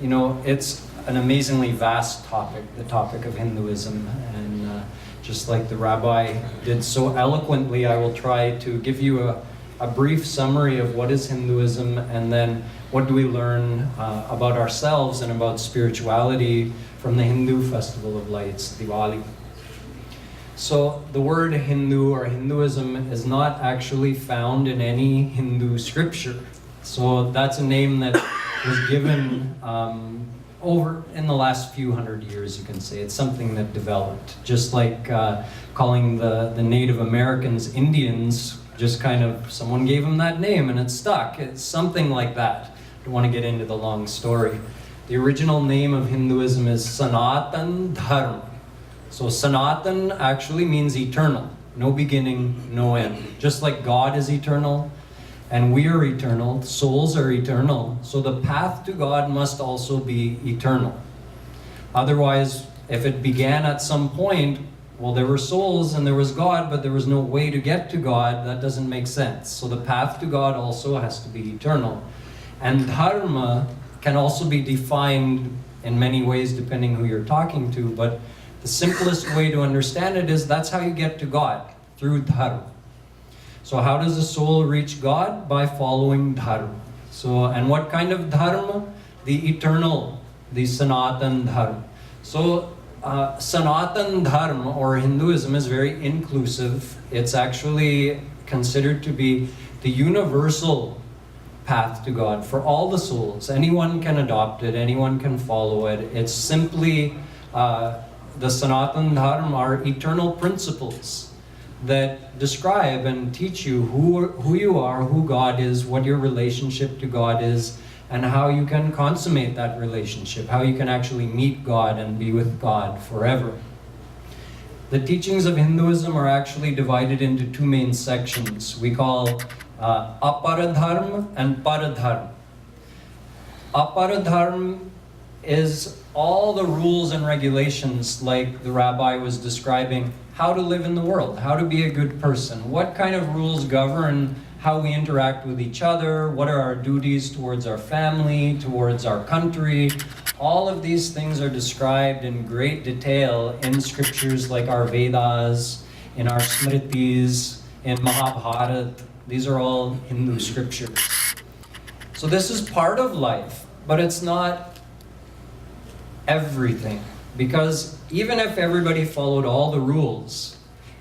it's an amazingly vast topic, the topic of Hinduism. And just like the rabbi did so eloquently, I will try to give you a brief summary of what is Hinduism, and then what do we learn about ourselves and about spirituality from the Hindu Festival of Lights, Diwali. So the word Hindu or Hinduism is not actually found in any Hindu scripture. So that's a name that was given over in the last few hundred years, you can say. It's something that developed. Just like calling the Native Americans Indians, just kind of, someone gave them that name and it stuck. It's something like that. I don't want to get into the long story. The original name of Hinduism is Sanatan Dharma. So Sanatan actually means eternal, no beginning, no end. Just like God is eternal and we are eternal, souls are eternal, so the path to God must also be eternal. Otherwise, if it began at some point, well, there were souls and there was God, but there was no way to get to God, that doesn't make sense. So the path to God also has to be eternal. And dharma can also be defined in many ways depending who you're talking to, but the simplest way to understand it is that's how you get to God, through dharma. So how does a soul reach God? By following dharma. So, and what kind of dharma? The eternal, the Sanatan Dharma. So Sanatan Dharma or Hinduism is very inclusive. It's actually considered to be the universal path to God for all the souls. Anyone can adopt it, anyone can follow it. It's simply the Sanatan Dharma are eternal principles that describe and teach you who you are, who God is, what your relationship to God is, and how you can consummate that relationship, how you can actually meet God and be with God forever. The teachings of Hinduism are actually divided into two main sections. We call Aparadharma and Paradharma. Aparadharma is all the rules and regulations, like the rabbi was describing, how to live in the world, how to be a good person, what kind of rules govern how we interact with each other, what are our duties towards our family, towards our country. All of these things are described in great detail in scriptures like our Vedas, in our Smritis, in Mahabharata. These are all Hindu scriptures. So this is part of life, but it's not everything. Because even if everybody followed all the rules,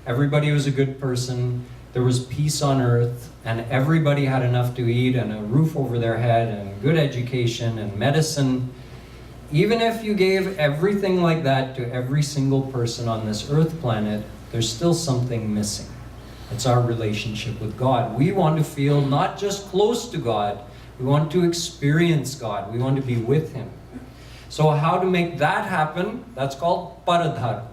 everybody was a good person, there was peace on earth, and everybody had enough to eat and a roof over their head and good education and medicine, even if you gave everything like that to every single person on this earth planet, there's still something missing. It's our relationship with God. We want to feel not just close to God, we want to experience God. We want to be with Him. So how to make that happen? That's called paradharma.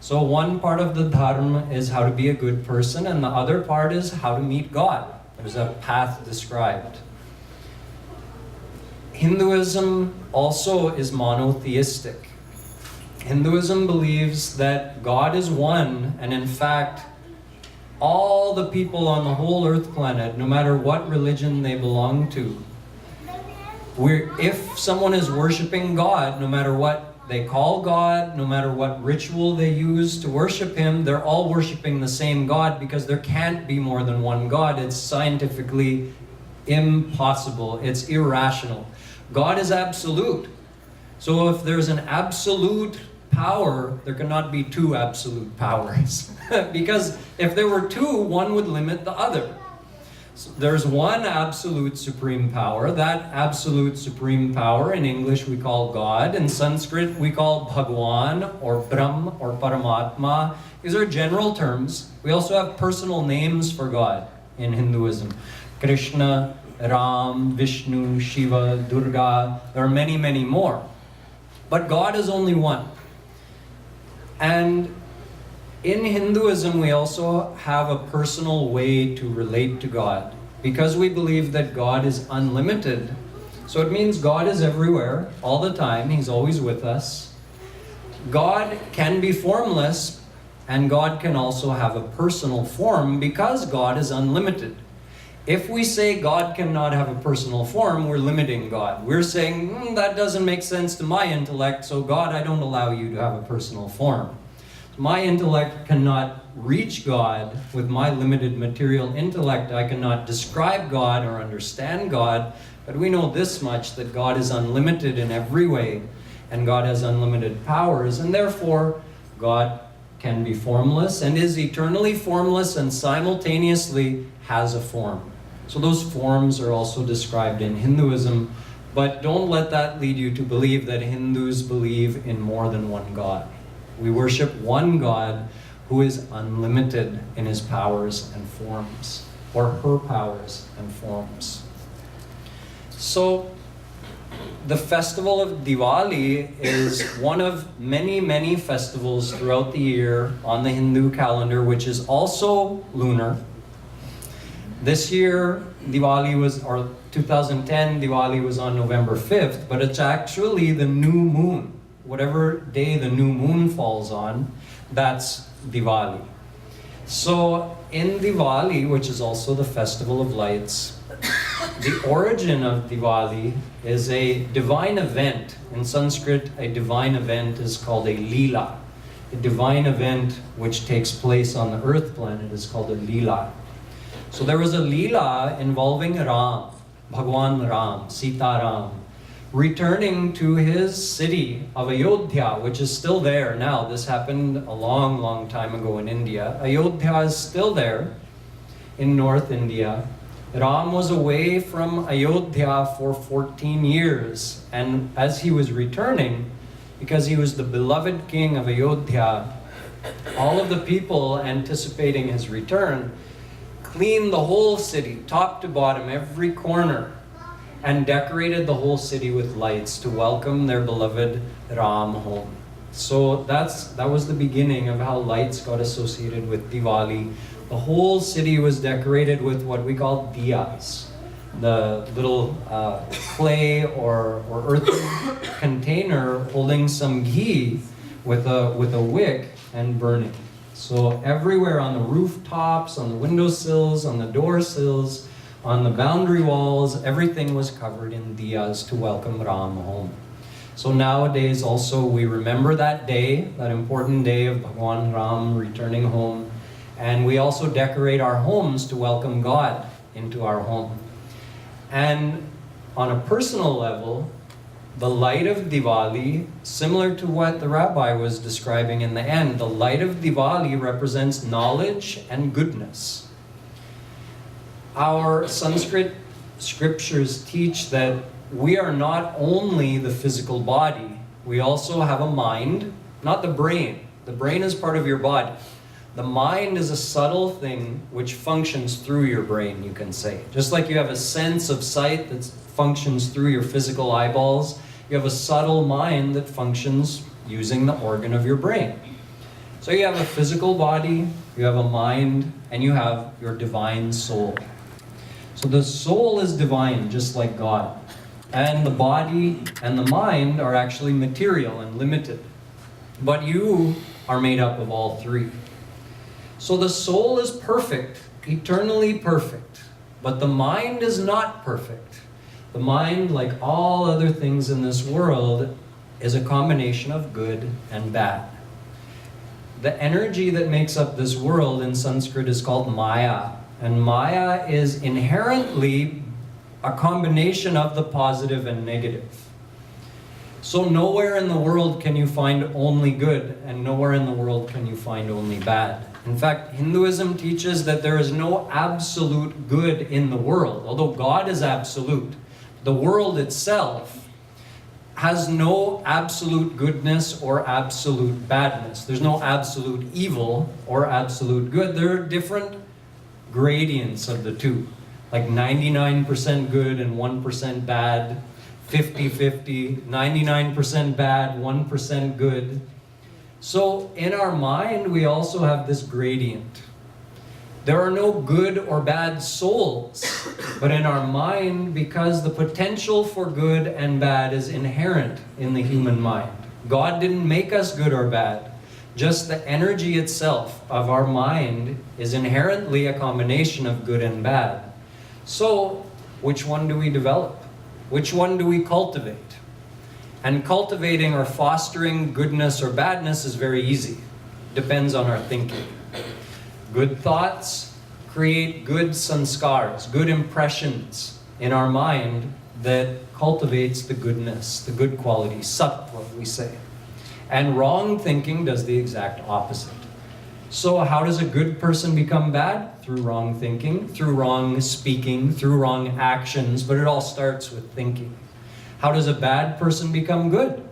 So one part of the dharma is how to be a good person, and the other part is how to meet God. There's a path described. Hinduism also is monotheistic. Hinduism believes that God is one, and in fact, all the people on the whole earth planet, no matter what religion they belong to, if someone is worshiping God, no matter what they call God, no matter what ritual they use to worship Him, they're all worshiping the same God, because there can't be more than one God. It's scientifically impossible. It's irrational. God is absolute. So if there's an absolute power, there cannot be two absolute powers. Because if there were two, one would limit the other. So there's one absolute supreme power. That absolute supreme power, in English we call God. In Sanskrit we call Bhagwan or Brahm or Paramatma. These are general terms. We also have personal names for God in Hinduism. Krishna, Ram, Vishnu, Shiva, Durga. There are many, many more. But God is only one. And in Hinduism, we also have a personal way to relate to God, because we believe that God is unlimited. So it means God is everywhere, all the time. He's always with us. God can be formless, and God can also have a personal form, because God is unlimited. If we say God cannot have a personal form, we're limiting God. We're saying, that doesn't make sense to my intellect, so God, I don't allow you to have a personal form. My intellect cannot reach God with my limited material intellect. I cannot describe God or understand God, but we know this much, that God is unlimited in every way, and God has unlimited powers, and therefore God can be formless and is eternally formless and simultaneously has a form. So those forms are also described in Hinduism, but don't let that lead you to believe that Hindus believe in more than one God. We worship one God who is unlimited in his powers and forms, or her powers and forms. So the festival of Diwali is one of many, many festivals throughout the year on the Hindu calendar, which is also lunar. This year, Diwali was, or 2010, Diwali was on November 5th, but it's actually the new moon. Whatever day the new moon falls on, that's Diwali. So in Diwali, which is also the festival of lights, the origin of Diwali is a divine event. In Sanskrit, a divine event is called a Leela. A divine event which takes place on the earth planet is called a Leela. So there was a Leela involving Ram, Bhagwan Ram, Sita Ram, returning to his city of Ayodhya, which is still there now. This happened a long, long time ago in India. Ayodhya is still there in North India. Ram was away from Ayodhya for 14 years, and as he was returning, because he was the beloved king of Ayodhya, all of the people anticipating his return cleaned the whole city, top to bottom, every corner, and decorated the whole city with lights to welcome their beloved Ram home. So that was the beginning of how lights got associated with Diwali. The whole city was decorated with what we call diyas, the little clay or earthen container holding some ghee with a wick and burning. So everywhere on the rooftops, on the windowsills, on the door sills, on the boundary walls, everything was covered in diyas to welcome Ram home. So nowadays also we remember that day, that important day of Bhagwan Ram returning home, and we also decorate our homes to welcome God into our home. And on a personal level, the light of Diwali, similar to what the rabbi was describing in the end, the light of Diwali represents knowledge and goodness. Our Sanskrit scriptures teach that we are not only the physical body, we also have a mind, not the brain. The brain is part of your body. The mind is a subtle thing which functions through your brain, you can say. Just like you have a sense of sight that functions through your physical eyeballs, you have a subtle mind that functions using the organ of your brain. So you have a physical body, you have a mind, and you have your divine soul. So the soul is divine, just like God. And the body and the mind are actually material and limited. But you are made up of all three. So the soul is perfect, eternally perfect. But the mind is not perfect. The mind, like all other things in this world, is a combination of good and bad. The energy that makes up this world in Sanskrit is called Maya. And Maya is inherently a combination of the positive and negative. So nowhere in the world can you find only good, and nowhere in the world can you find only bad. In fact, Hinduism teaches that there is no absolute good in the world. Although God is absolute, the world itself has no absolute goodness or absolute badness. There's no absolute evil or absolute good. There are different gradients of the two, like 99% good and 1% bad, 50-50, 99% bad, 1% good. So in our mind, we also have this gradient. There are no good or bad souls, but in our mind, because the potential for good and bad is inherent in the human mind. God didn't make us good or bad. Just the energy itself of our mind is inherently a combination of good and bad. So, which one do we develop? Which one do we cultivate? And cultivating or fostering goodness or badness is very easy. Depends on our thinking. Good thoughts create good sanskars, good impressions in our mind that cultivates the goodness, the good qualities, sattva, we say. And wrong thinking does the exact opposite. So how does a good person become bad? Through wrong thinking, through wrong speaking, through wrong actions, but it all starts with thinking. How does a bad person become good?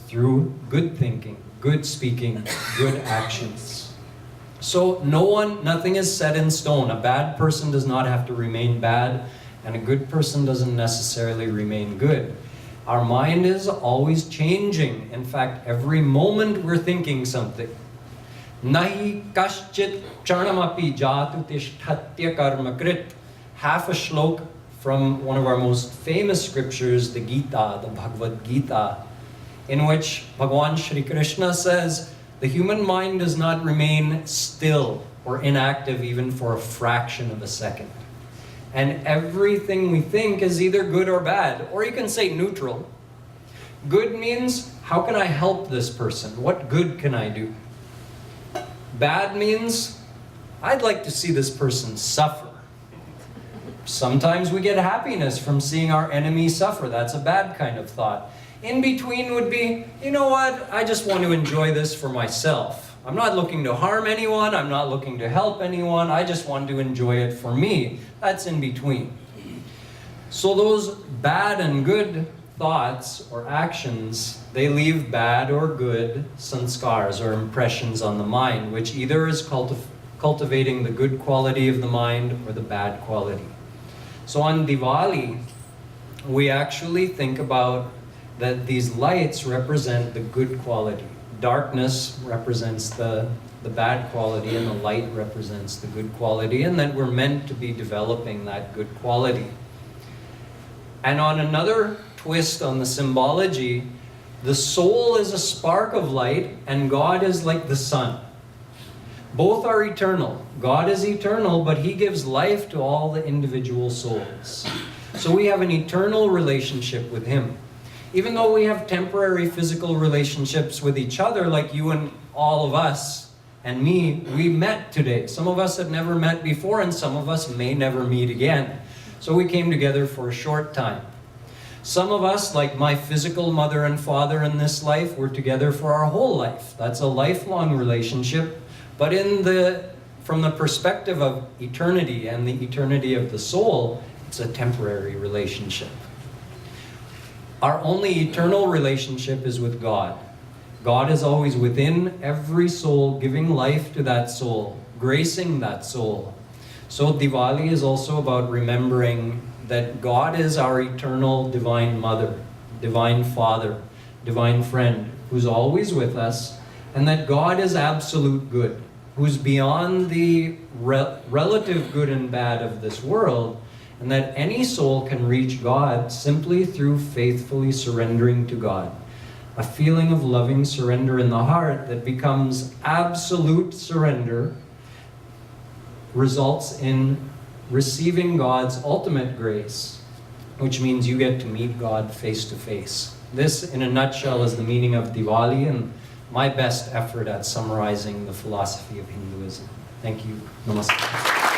Through good thinking, good speaking, good actions. So nothing is set in stone. A bad person does not have to remain bad, and a good person doesn't necessarily remain good. Our mind is always changing. In fact, every moment we're thinking something. Nahi kaschit charnamapi jatu tishthatya karma krit. Half a shlok from one of our most famous scriptures, the Gita, the Bhagavad Gita, in which Bhagavan Shri Krishna says, the human mind does not remain still or inactive even for a fraction of a second. And everything we think is either good or bad, or you can say neutral. Good means, how can I help this person? What good can I do? Bad means, I'd like to see this person suffer. Sometimes we get happiness from seeing our enemy suffer. That's a bad kind of thought. In between would be, you know what, I just want to enjoy this for myself. I'm not looking to harm anyone, I'm not looking to help anyone, I just want to enjoy it for me. That's in between. So those bad and good thoughts or actions, they leave bad or good sanskars or impressions on the mind, which either is cultivating the good quality of the mind or the bad quality. So on Diwali, we actually think about that these lights represent the good quality. Darkness represents the bad quality, and the light represents the good quality, and that we're meant to be developing that good quality. And on another twist on the symbology, the soul is a spark of light, and God is like the sun. Both are eternal. God is eternal, but He gives life to all the individual souls. So we have an eternal relationship with Him. Even though we have temporary physical relationships with each other, like you and all of us and me, we met today. Some of us have never met before, and some of us may never meet again. So we came together for a short time. Some of us, like my physical mother and father in this life, we're together for our whole life. That's a lifelong relationship. But from the perspective of eternity and the eternity of the soul, it's a temporary relationship. Our only eternal relationship is with God. God is always within every soul, giving life to that soul, gracing that soul. So Diwali is also about remembering that God is our eternal divine mother, divine father, divine friend, who's always with us, and that God is absolute good, who's beyond the relative good and bad of this world, and that any soul can reach God simply through faithfully surrendering to God. A feeling of loving surrender in the heart that becomes absolute surrender results in receiving God's ultimate grace, which means you get to meet God face to face. This, in a nutshell, is the meaning of Diwali and my best effort at summarizing the philosophy of Hinduism. Thank you. Namaste.